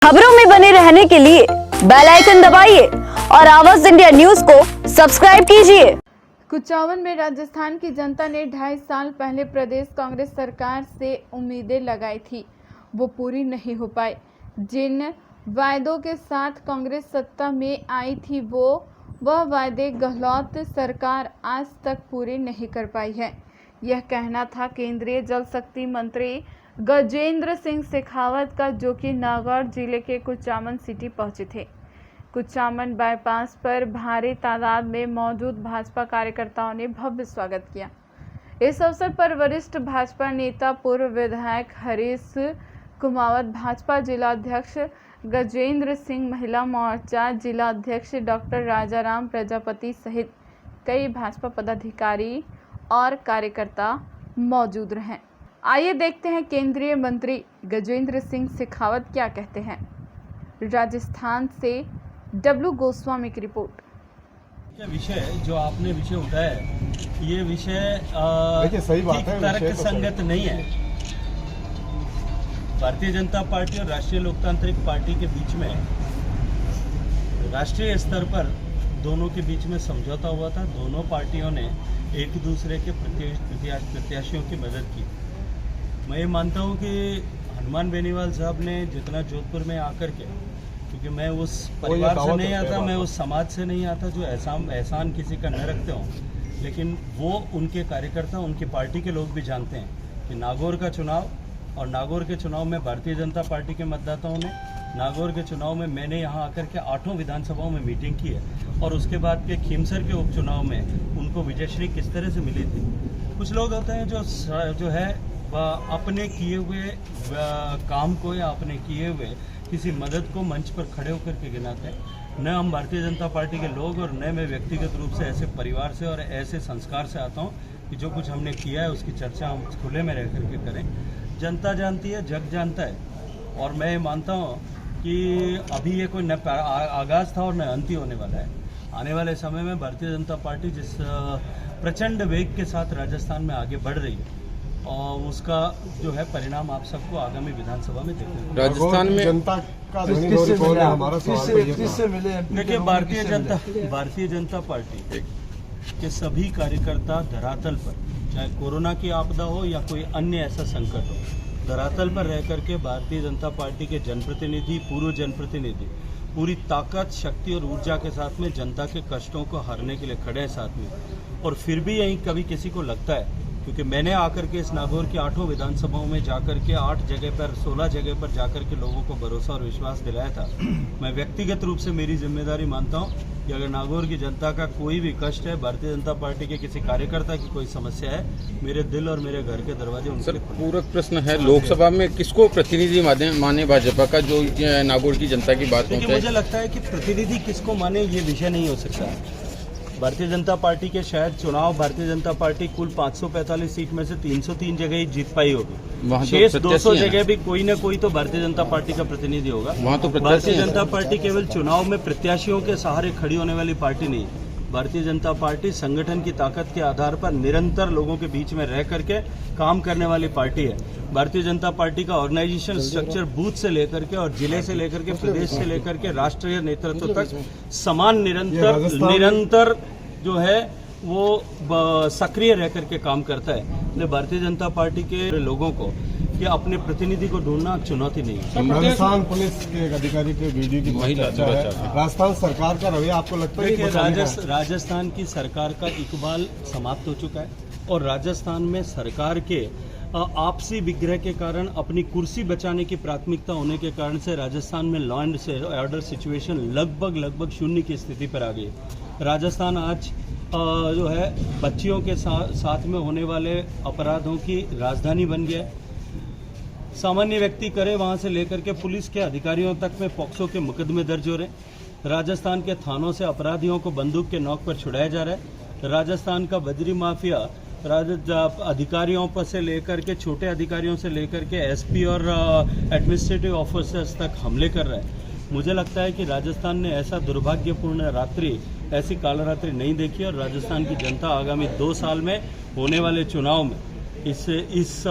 खबरों में बने रहने के लिए बेल आइकन दबाइए और आवाज इंडिया न्यूज को सब्सक्राइब कीजिए। कुचामन में राजस्थान की जनता ने 2.5 साल पहले प्रदेश कांग्रेस सरकार से उम्मीदें लगाई थी, वो पूरी नहीं हो पाई। जिन वायदों के साथ कांग्रेस सत्ता में आई थी वह वायदे गहलोत सरकार आज तक पूरे नहीं कर पाई है। यह कहना था केंद्रीय जल शक्ति मंत्री गजेंद्र सिंह शेखावत का, जो कि नागौर जिले के कुचामन सिटी पहुंचे थे। कुचामन बाईपास पर भारी तादाद में मौजूद भाजपा कार्यकर्ताओं ने भव्य स्वागत किया। इस अवसर पर वरिष्ठ भाजपा नेता पूर्व विधायक हरीश कुमावत, भाजपा जिला अध्यक्ष गजेंद्र सिंह, महिला मोर्चा जिला अध्यक्ष डॉक्टर राजाराम प्रजापति सहित कई भाजपा पदाधिकारी और कार्यकर्ता मौजूद रहे। आइए देखते हैं केंद्रीय मंत्री गजेंद्र सिंह शेखावत क्या कहते हैं। राजस्थान से डब्लू गोस्वामी की रिपोर्ट। विषय जो आपने विषय उठाया है, ये विषय सही बात है, तर्क संगत नहीं है। भारतीय जनता पार्टी और राष्ट्रीय लोकतांत्रिक पार्टी के बीच में राष्ट्रीय स्तर पर दोनों के बीच में समझौता हुआ था। दोनों पार्टियों ने एक दूसरे के प्रत्याशियों की मदद की। मैं ये मानता हूँ कि हनुमान बेनीवाल साहब ने जितना जोधपुर में आकर के, क्योंकि मैं उस परिवार से नहीं आता, मैं उस समाज से नहीं आता जो एहसान किसी का न रखते हों, लेकिन वो उनके कार्यकर्ता, उनकी पार्टी के लोग भी जानते हैं कि नागौर का चुनाव और नागौर के चुनाव में भारतीय जनता पार्टी के मतदाताओं ने, नागौर के चुनाव में मैंने यहाँ आकर के 8 विधानसभाओं में मीटिंग की है, और उसके बाद के खीमसर के उपचुनाव में उनको विजयश्री किस तरह से मिली थी। कुछ लोग होते हैं जो है अपने किए हुए काम को या अपने किए हुए किसी मदद को मंच पर खड़े होकर के गिनाते हैं। न हम भारतीय जनता पार्टी के लोग और न मैं व्यक्तिगत रूप से ऐसे परिवार से और ऐसे संस्कार से आता हूं कि जो कुछ हमने किया है उसकी चर्चा हम खुले में रह करके करें। जनता जानती है, जग जानता है, और मैं मानता हूं कि अभी ये कोई न आगाज़ था और न अंत होने वाला है। आने वाले समय में भारतीय जनता पार्टी जिस प्रचंड वेग के साथ राजस्थान में आगे बढ़ रही है, और उसका जो है परिणाम आप सबको आगामी विधानसभा में देखने को। राजस्थान में जनता का हमारा देखिए, भारतीय जनता पार्टी के सभी कार्यकर्ता धरातल पर, चाहे कोरोना की आपदा हो या कोई अन्य ऐसा संकट हो, धरातल पर रह करके भारतीय जनता पार्टी के जनप्रतिनिधि, पूर्व जनप्रतिनिधि पूरी ताकत, शक्ति और ऊर्जा के साथ में जनता के कष्टों को हरने के लिए खड़े हैं साथ में। और फिर भी यहीं कभी किसी को लगता है, क्योंकि मैंने आकर के इस नागौर की 8 विधानसभाओं में जाकर के 8 जगह पर 16 जगह पर जाकर के लोगों को भरोसा और विश्वास दिलाया था। मैं व्यक्तिगत रूप से मेरी जिम्मेदारी मानता हूं कि अगर नागौर की जनता का कोई भी कष्ट है, भारतीय जनता पार्टी के किसी कार्यकर्ता की कोई समस्या है, मेरे दिल और मेरे घर के दरवाजे उनके लिए। पूरक प्रश्न है, लोकसभा में किसको प्रतिनिधि माने भाजपा का, जो नागौर की जनता की बात है? मुझे लगता है कि प्रतिनिधि किसको माने ये विषय नहीं हो सकता। भारतीय जनता पार्टी के शायद चुनाव भारतीय जनता पार्टी कुल 545 सीट में से 303 जगह ही जीत पाई होगी। शेष 200 जगह भी कोई न कोई तो भारतीय जनता पार्टी का प्रतिनिधि होगा। भारतीय जनता पार्टी केवल चुनाव में प्रत्याशियों के सहारे खड़ी होने वाली पार्टी नहीं है। भारतीय जनता पार्टी संगठन की ताकत के आधार पर निरंतर लोगों के बीच में रह करके काम करने वाली पार्टी है। भारतीय जनता पार्टी का ऑर्गेनाइजेशन स्ट्रक्चर बूथ से लेकर के और जिले से लेकर के प्रदेश से लेकर के राष्ट्रीय नेतृत्व तक समान निरंतर जो है वो सक्रिय रह करके काम करता है। इसलिए भारतीय जनता पार्टी के लोगों को कि अपने प्रतिनिधि को ढूंढना चुनौती नहीं है। राजस्थान पुलिस के एक अधिकारी के वीडियो की चर्चा है। राजस्थान सरकार का रवैया आपको लगता है कि राजस्थान की सरकार का इकबाल समाप्त हो चुका है, और राजस्थान में सरकार के आपसी विग्रह के कारण, अपनी कुर्सी बचाने की प्राथमिकता होने के कारण से राजस्थान में लॉ एंड ऑर्डर सिचुएशन लगभग शून्य की स्थिति पर आ गई। राजस्थान आज जो है बच्चियों के साथ में होने वाले अपराधों की राजधानी बन गया है। सामान्य व्यक्ति करे वहां से लेकर के पुलिस के अधिकारियों तक में पॉक्सो के मुकदमे दर्ज हो रहे हैं। राजस्थान के थानों से अपराधियों को बंदूक के नोक पर छुड़ाया जा रहा है। राजस्थान का बजरी माफिया अधिकारियों पर से लेकर के, छोटे अधिकारियों से लेकर के एसपी और एडमिनिस्ट्रेटिव ऑफिसर्स तक हमले कर रहा है। मुझे लगता है कि राजस्थान ने ऐसा दुर्भाग्यपूर्ण रात्रि, ऐसी काल रात्रि नहीं देखी, और राजस्थान की जनता आगामी 2 साल में होने वाले चुनाव में इस